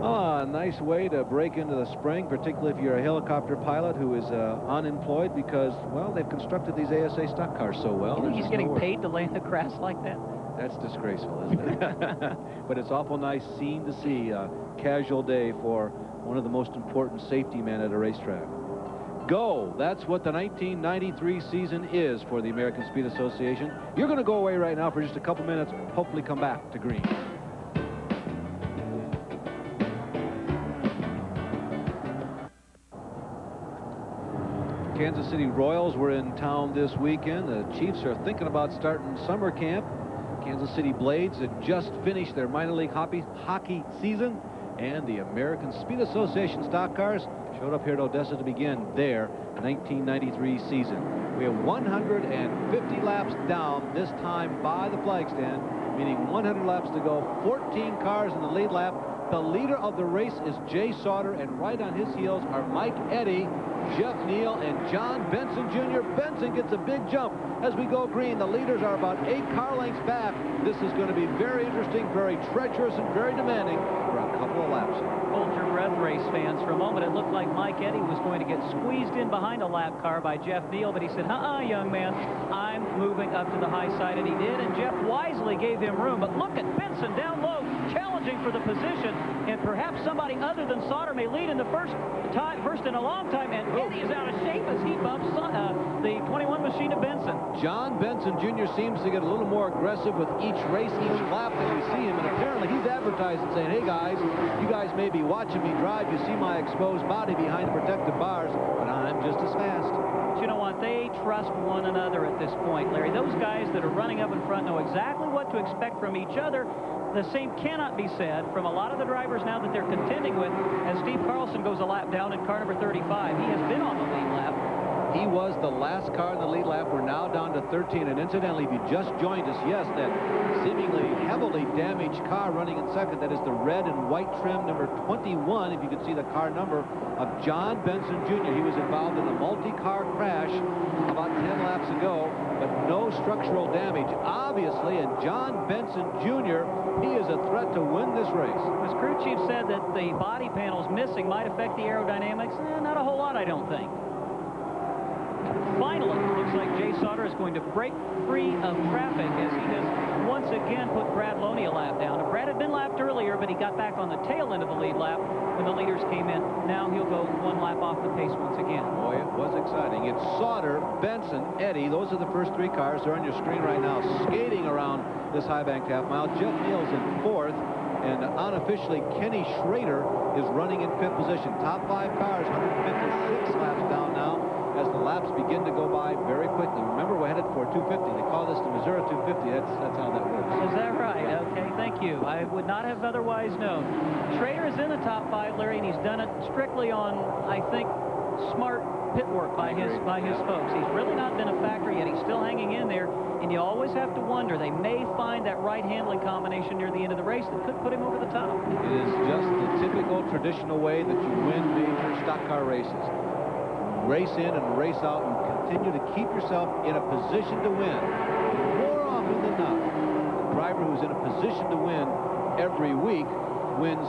Oh, a nice way to break into the spring, particularly if you're a helicopter pilot who is unemployed because, well, they've constructed these ASA stock cars so well. You think he's getting paid to lay in the grass like that? That's disgraceful, isn't it? But it's awful nice scene to see a casual day for one of the most important safety men at a racetrack. Go! That's what the 1993 season is for the American Speed Association. You're going to go away right now for just a couple minutes, hopefully come back to green. Kansas City Royals were in town this weekend. The Chiefs are thinking about starting summer camp. Kansas City Blades had just finished their minor league hockey season, and the American Speed Association stock cars showed up here at Odesa to begin their 1993 season. We have 150 laps down, this time by the flag stand, meaning 100 laps to go, 14 cars in the lead lap. The leader of the race is Jay Sauter, and right on his heels are Mike Eddy, Jeff Neal, and John Benson Jr. Benson gets a big jump as we go green. The leaders are about 8 car lengths back. This is going to be very interesting, very treacherous, and very demanding for a couple of laps. Hold your breath, race fans. For a moment, it looked like Mike Eddy was going to get squeezed in behind a lap car by Jeff Neal, but he said, young man, I'm moving up to the high side, and he did, and Jeff wisely gave him room. But look at Benson down low, challenging for the position, and perhaps somebody other than Sauter may lead in the first in a long time, and Eddy is out of shape as he bumps the 21 machine of Benson. John Benson Jr. seems to get a little more aggressive with each race, each lap that we see him, and apparently he's advertising, saying, hey guys, you guys may be watching me drive, you see my exposed body behind the protective bars, but I'm just as fast. But you know what? They trust one another at this point, Larry. Those guys that are running up in front know exactly what to expect from each other. The same cannot be said from a lot of the drivers now that they're contending with, as Steve Carlson goes a lap down in car number 35. He has been on the lead lap. He was the last car in the lead lap. We're now down to 13. And incidentally, if you just joined us, yes, that seemingly heavily damaged car running in second, that is the red and white trim number 21, if you could see the car number, of John Benson Jr. He was involved in a multi-car crash about 10 laps ago, but no structural damage, obviously. And John Benson Jr., he is a threat to win this race. As crew chief said that the body panels missing might affect the aerodynamics. Not a whole lot, I don't think. Finally, it looks like Jay Sauter is going to break free of traffic as he has once again put Brad Loney a lap down. And Brad had been lapped earlier, but he got back on the tail end of the lead lap when the leaders came in. Now he'll go one lap off the pace once again. Boy, it was exciting. It's Sauter, Benson, Eddy. Those are the first 3 cars. They're on your screen right now, skating around this high-banked half mile. Jeff Neal's in 4th, and unofficially Kenny Schrader is running in 5th position. Top 5 cars, 156 laps down now, as the laps begin to go by very quickly. Remember, we're headed for 250. They call this the Missouri 250. That's how that works. Is that right? Okay, thank you. I would not have otherwise known. Schrader is in the top 5, Larry, and he's done it strictly on, I think, smart pit work by his folks. He's really not been a factor yet. He's still hanging in there, and you always have to wonder, they may find that right handling combination near the end of the race that could put him over the top. It is just the typical traditional way that you win major stock car races. Race in and race out and continue to keep yourself in a position to win. More often than not, the driver who's in a position to win every week wins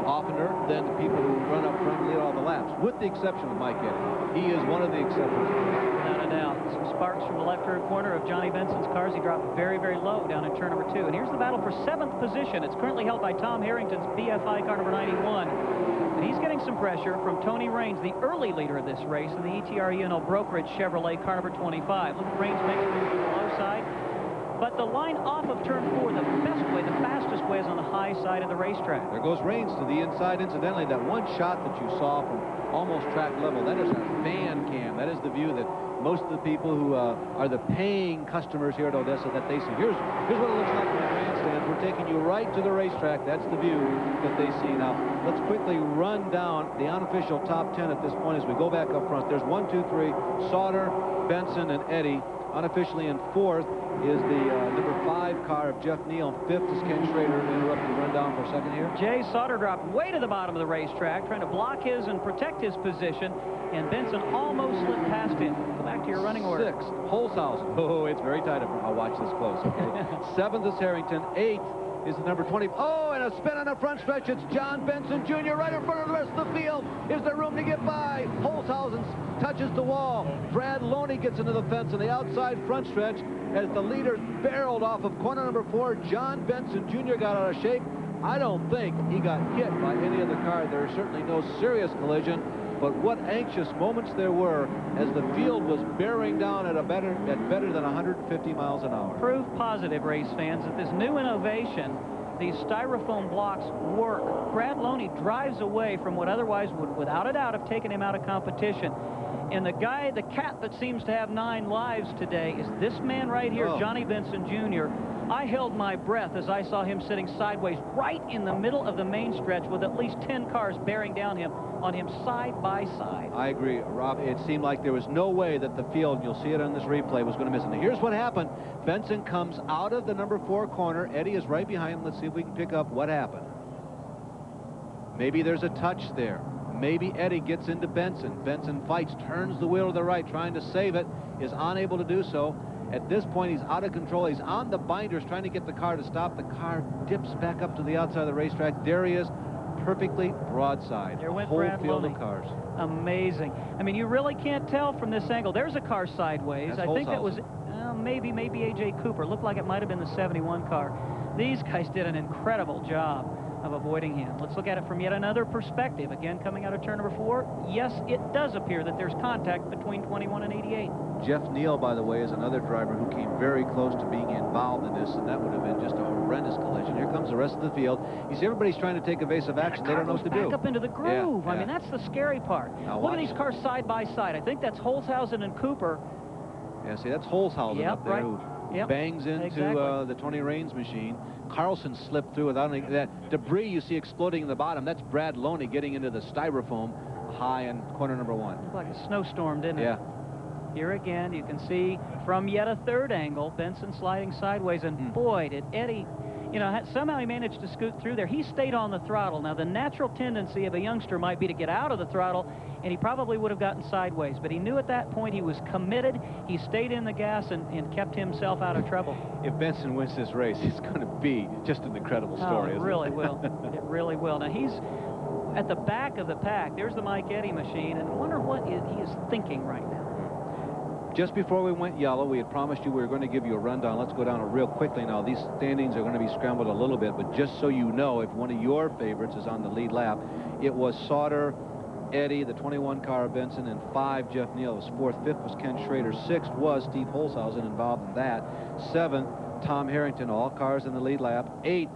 oftener than the people who run up front and lead all the laps, with the exception of Mike Eddy. He is one of the exceptions. Without a doubt. Some sparks from the left-rear corner of Johnny Benson's cars. He dropped very, very low down in turn number 2. And here's the battle for 7th position. It's currently held by Tom Harrington's BFI car number 91. And he's getting some pressure from Tony Raines, the early leader of this race, in the ETR-UNO Brokerage Chevrolet car number 25. Look at Raines making it to the low side. But the line off of turn 4, the best way, the fastest way, is on the high side of the racetrack. There goes Raines to the inside. Incidentally, that one shot that you saw from almost track level, that is a fan cam. That is the view that most of the people who are the paying customers here at Odesa that they see. Here's what it looks like from the grandstands. We're taking you right to the racetrack. That's the view that they see. Now, let's quickly run down the unofficial top 10 at this point as we go back up front. There's 1, 2, 3, Sauter, Benson, and Eddy. Unofficially in 4th is the number 5 car of Jeff Neal. 5th is Ken Schrader. Interrupt the rundown for a second here. Jay Sauter dropped way to the bottom of the racetrack, trying to block his and protect his position, and Benson almost slipped past him. Go back to your running order. 6th, Holzhausen. Oh, it's very tight. I'll watch this close, okay? 7th is Harrington. 8th is the number 20. Oh, and a spin on the front stretch. It's John Benson Jr. right in front of the rest of the field. Is there room to get by? Holzhausen touches the wall. Brad Loney gets into the fence on the outside front stretch as the leader barreled off of corner number 4. John Benson Jr. got out of shape. I don't think he got hit by any other car. There is certainly no serious collision, but what anxious moments there were as the field was bearing down at better than 150 miles an hour. Proof positive, race fans, that this new innovation, these styrofoam blocks, work. Brad Loney drives away from what otherwise would, without a doubt, have taken him out of competition. And the cat that seems to have 9 lives today is this man right here, Johnny Benson Jr. I held my breath as I saw him sitting sideways right in the middle of the main stretch with at least 10 cars bearing down on him side by side. I agree, Rob. It seemed like there was no way that the field, you'll see it on this replay, was going to miss it. Now, here's what happened. Benson comes out of the number 4 corner. Eddie is right behind him. Let's see if we can pick up what happened. Maybe there's a touch there. Maybe Eddie gets into Benson. Benson fights, turns the wheel to the right, trying to save it, is unable to do so. At this point, he's out of control. He's on the binders trying to get the car to stop. The car dips back up to the outside of the racetrack. There he is, perfectly broadside. There went whole Brad field Loney. of cars. Amazing. I mean, you really can't tell from this angle. There's a car sideways. That's I think that was Holzhausen. maybe A.J. Cooper. Looked like it might have been the 71 car. These guys did an incredible job of avoiding him. Let's look at it from yet another perspective. Again, coming out of turn number 4, yes, it does appear that there's contact between 21 and 88. Jeff Neal, by the way, is another driver who came very close to being involved in this, and that would have been just a horrendous collision. Here comes the rest of the field. You see, everybody's trying to take evasive action. They don't know what to do. Back up into the groove. Yeah. I mean, that's the scary part. Now, look at these cars side by side. I think that's Holzhausen and Cooper. Yeah, see, that's Holzhausen up there who bangs into the Tony Raines machine. Carlson slipped through without any that debris you see exploding in the bottom. That's Brad Loney getting into the styrofoam high in corner number 1. Looked like a snowstorm, didn't it? Yeah. Here again, you can see from yet a third angle, Benson sliding sideways, and boy, did Eddie, you know, somehow he managed to scoot through there. He stayed on the throttle. Now, the natural tendency of a youngster might be to get out of the throttle, and he probably would have gotten sideways, but he knew at that point he was committed. He stayed in the gas and kept himself out of trouble. If Benson wins this race, it's going to be just an incredible story, it isn't really it? will. It really will. Now, he's at the back of the pack. There's the Mike Eddy machine, and I wonder what he is thinking right now. Just before we went yellow, we had promised you we were going to give you a rundown. Let's go down it real quickly now. These standings are going to be scrambled a little bit, but just so you know, if one of your favorites is on the lead lap, it was Sauter, Eddie, the 21 car of Benson, and 5, Jeff Neal was 4th. 5th was Ken Schrader. 6th was Steve Holzhausen, involved in that. 7th, Tom Harrington, all cars in the lead lap. 8th,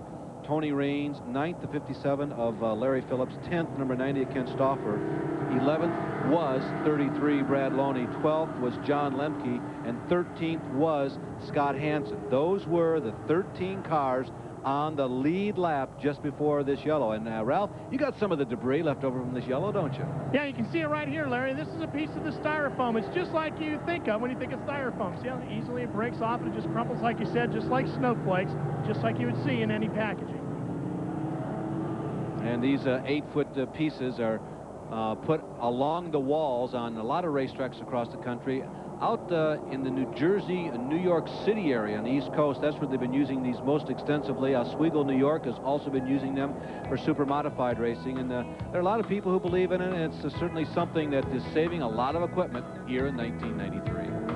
Tony Raines. 9th, the 57 of Larry Phillips. 10th, number 90 of Ken Stauffer. 11th was 33 Brad Loney. 12th was John Lemke, and 13th was Scott Hansen. Those were the 13 cars on the lead lap just before this yellow. And Ralph, you got some of the debris left over from this yellow, don't you? Yeah, you can see it right here, Larry. This is a piece of the styrofoam. It's just like you think of when you think of styrofoam. See how easily it breaks off and it just crumples, like you said, just like snowflakes, just like you would see in any packaging. And these 8-foot pieces are put along the walls on a lot of racetracks across the country. Out in the New Jersey and New York City area on the East Coast, that's where they've been using these most extensively. Oswego, New York has also been using them for super modified racing, and there are a lot of people who believe in it, and it's certainly something that is saving a lot of equipment here in 1993.